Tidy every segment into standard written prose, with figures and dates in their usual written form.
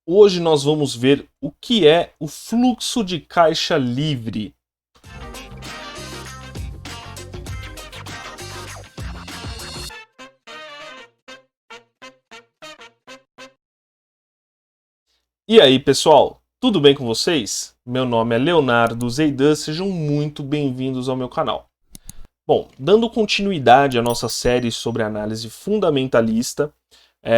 Hoje nós vamos ver o que é o fluxo de caixa livre. E aí, pessoal, tudo bem com vocês? Meu nome é Leonardo Zeidan, sejam muito bem-vindos ao meu canal. Bom, dando continuidade à nossa série sobre análise fundamentalista,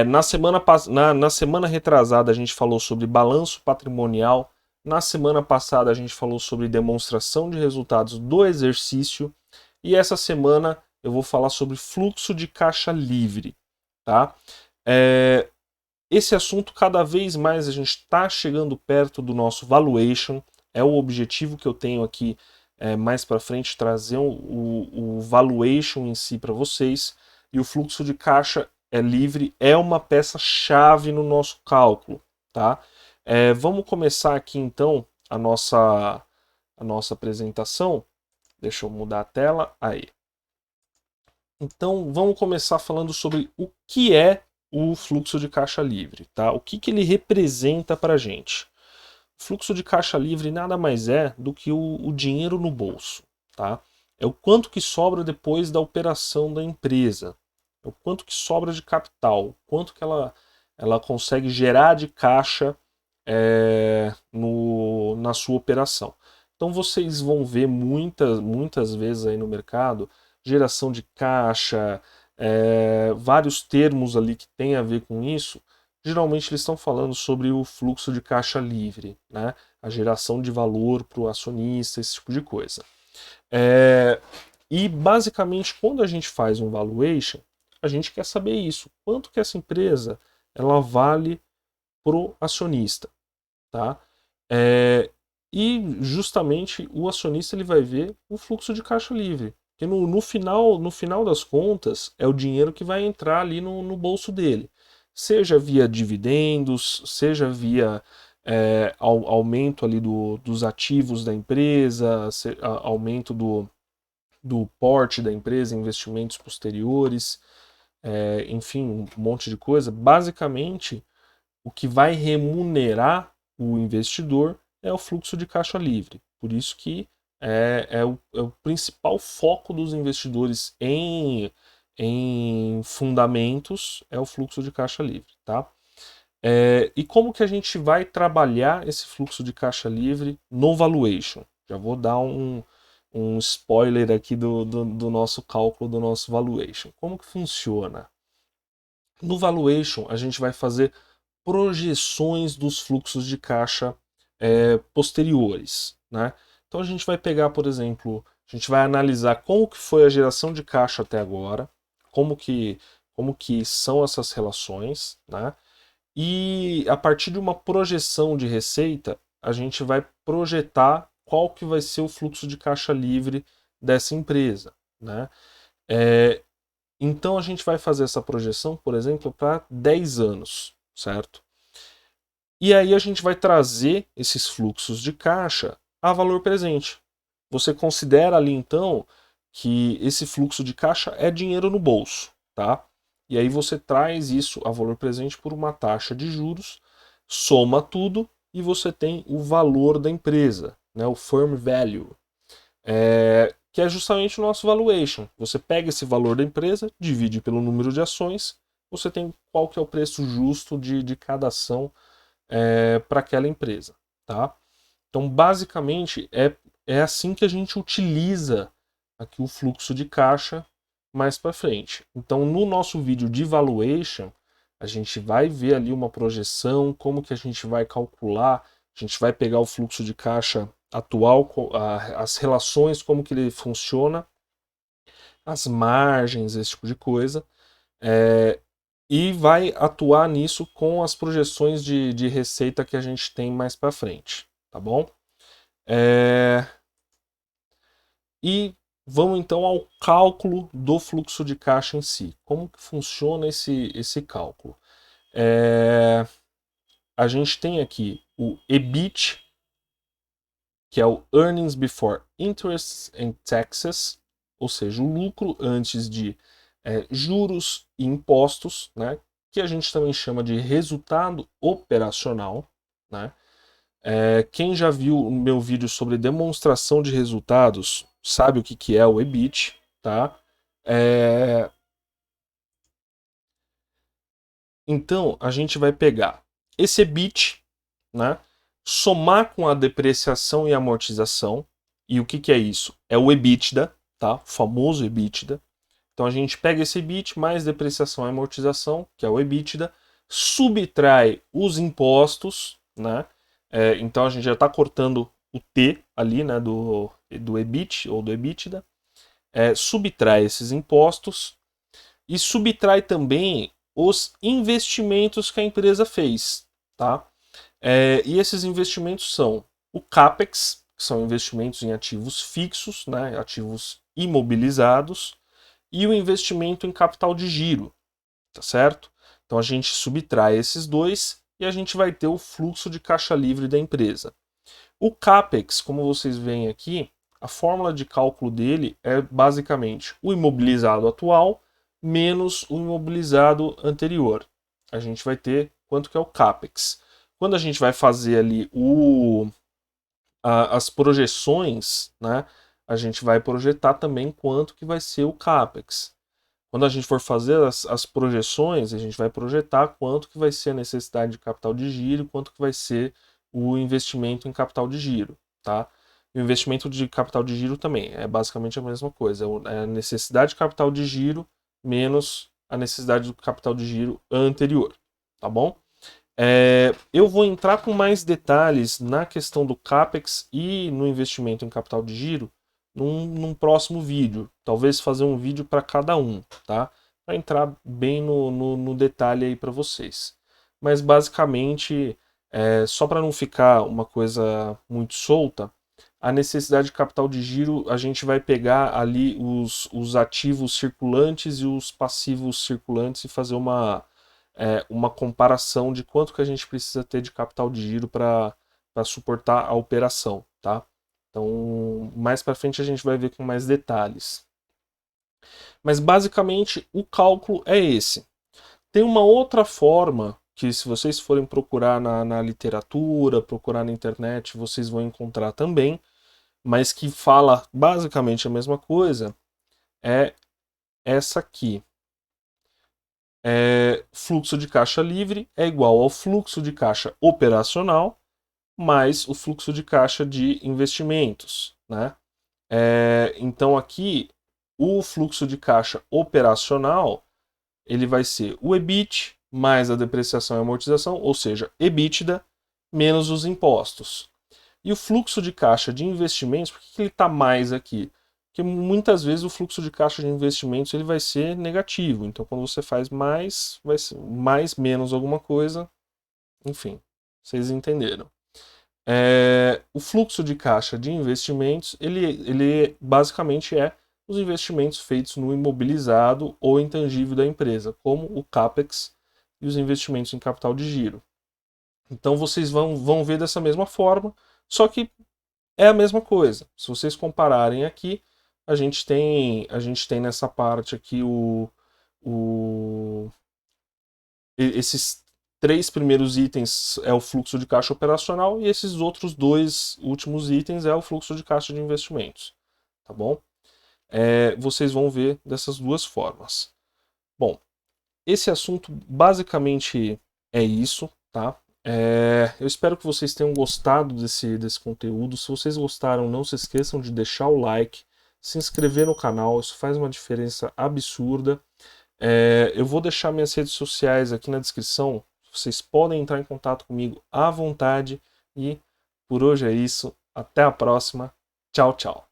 na semana retrasada a gente falou sobre balanço patrimonial, na semana passada a gente falou sobre demonstração de resultados do exercício e essa semana eu vou falar sobre fluxo de caixa livre, tá? É, Esse assunto cada vez mais a gente está chegando perto do nosso valuation, é o objetivo que eu tenho aqui mais para frente, trazer o valuation em si para vocês, e o fluxo de caixa livre é uma peça-chave no nosso cálculo, tá? Vamos começar aqui então a nossa apresentação. Deixa eu mudar a tela, aí. Então vamos começar falando sobre o que é o fluxo de caixa livre, tá? O que ele representa para a gente? O fluxo de caixa livre nada mais é do que o dinheiro no bolso, tá? É o quanto que sobra depois da operação da empresa, é o quanto que sobra de capital, o quanto que ela consegue gerar de caixa na sua operação. Então vocês vão ver muitas vezes aí no mercado geração de caixa, vários termos ali que tem a ver com isso. Geralmente eles estão falando sobre o fluxo de caixa livre, né? A geração de valor para o acionista, esse tipo de coisa. E basicamente quando a gente faz um valuation, a gente quer saber isso, quanto que essa empresa ela vale para o acionista, tá? E justamente o acionista ele vai ver o fluxo de caixa livre. Porque no final das contas, é o dinheiro que vai entrar ali no bolso dele. Seja via dividendos, seja via aumento ali dos ativos da empresa, aumento do porte da empresa, investimentos posteriores, enfim, um monte de coisa. Basicamente, o que vai remunerar o investidor é o fluxo de caixa livre. Por isso que é o principal foco dos investidores em fundamentos é o fluxo de caixa livre, tá? E como que a gente vai trabalhar esse fluxo de caixa livre no valuation? Já vou dar um spoiler aqui do nosso cálculo, do nosso valuation. Como que funciona? No valuation, a gente vai fazer projeções dos fluxos de caixa posteriores, né? Então a gente vai pegar, por exemplo, a gente vai analisar como que foi a geração de caixa até agora, como que são essas relações, né? E a partir de uma projeção de receita, a gente vai projetar qual que vai ser o fluxo de caixa livre dessa empresa, né? Então a gente vai fazer essa projeção, por exemplo, para 10 anos, certo? E aí a gente vai trazer esses fluxos de caixa a valor presente. Você considera ali então que esse fluxo de caixa é dinheiro no bolso, tá? E aí você traz isso a valor presente por uma taxa de juros, soma tudo e você tem o valor da empresa, né? O firm value, que é justamente o nosso valuation. Você pega esse valor da empresa, divide pelo número de ações, você tem qual que é o preço justo de cada ação para aquela empresa, tá? Então, basicamente, é assim que a gente utiliza aqui o fluxo de caixa mais para frente. Então, no nosso vídeo de valuation, a gente vai ver ali uma projeção, como que a gente vai calcular, a gente vai pegar o fluxo de caixa atual, as relações, como que ele funciona, as margens, esse tipo de coisa, e vai atuar nisso com as projeções de receita que a gente tem mais para frente, tá bom? E vamos então ao cálculo do fluxo de caixa em si. Como que funciona esse cálculo? A gente tem aqui o EBIT, que é o Earnings Before Interest and Taxes, ou seja, o lucro antes de juros e impostos, né? que a gente também chama de resultado operacional, né? Quem já viu o meu vídeo sobre demonstração de resultados sabe o que é o EBIT, tá? Então, a gente vai pegar esse EBIT, né? Somar com a depreciação e amortização. E o que é isso? É o EBITDA, tá? O famoso EBITDA. Então a gente pega esse EBIT mais depreciação e amortização, que é o EBITDA, subtrai os impostos, né? Então a gente já está cortando o T ali, né? Do EBIT ou do EBITDA. Subtrai esses impostos e subtrai também os investimentos que a empresa fez, tá? E esses investimentos são o CAPEX, que são investimentos em ativos fixos, né, ativos imobilizados, e o investimento em capital de giro, tá certo? Então a gente subtrai esses dois e a gente vai ter o fluxo de caixa livre da empresa. O CAPEX, como vocês veem aqui, a fórmula de cálculo dele é basicamente o imobilizado atual menos o imobilizado anterior. A gente vai ter quanto que é o CAPEX. Quando a gente vai fazer ali as projeções, né, a gente vai projetar também quanto que vai ser o CAPEX. Quando a gente for fazer as projeções, a gente vai projetar quanto que vai ser a necessidade de capital de giro, quanto que vai ser o investimento em capital de giro, tá? E o investimento de capital de giro também é basicamente a mesma coisa, é a necessidade de capital de giro menos a necessidade do capital de giro anterior, tá bom? Eu vou entrar com mais detalhes na questão do CAPEX e no investimento em capital de giro num próximo vídeo. Talvez fazer um vídeo para cada um, tá? Para entrar bem no detalhe aí para vocês. Mas basicamente, só para não ficar uma coisa muito solta, a necessidade de capital de giro, a gente vai pegar ali os ativos circulantes e os passivos circulantes e fazer uma comparação de quanto que a gente precisa ter de capital de giro para suportar a operação, tá? Então, mais para frente a gente vai ver com mais detalhes. Mas basicamente o cálculo é esse. Tem uma outra forma que, se vocês forem procurar na literatura, procurar na internet, vocês vão encontrar também, mas que fala basicamente a mesma coisa, é essa aqui. Fluxo de caixa livre é igual ao fluxo de caixa operacional mais o fluxo de caixa de investimentos, né? Então aqui o fluxo de caixa operacional ele vai ser o EBIT mais a depreciação e amortização, ou seja, EBITDA menos os impostos. E o fluxo de caixa de investimentos, por que ele está mais aqui? Porque muitas vezes o fluxo de caixa de investimentos ele vai ser negativo. Então, quando você faz mais, vai ser mais, menos alguma coisa. Enfim, vocês entenderam. O fluxo de caixa de investimentos, ele basicamente é os investimentos feitos no imobilizado ou intangível da empresa, como o CAPEX e os investimentos em capital de giro. Então, vocês vão ver dessa mesma forma, só que é a mesma coisa. Se vocês compararem aqui, a gente tem nessa parte aqui esses 3 primeiros itens é o fluxo de caixa operacional e esses outros 2 últimos itens é o fluxo de caixa de investimentos, tá bom? Vocês vão ver dessas duas formas. Bom, esse assunto basicamente é isso, tá? Eu espero que vocês tenham gostado desse conteúdo. Se vocês gostaram, não se esqueçam de deixar o like, se inscrever no canal, isso faz uma diferença absurda. Eu vou deixar minhas redes sociais aqui na descrição. Vocês podem entrar em contato comigo à vontade. E por hoje é isso. Até a próxima. Tchau, tchau.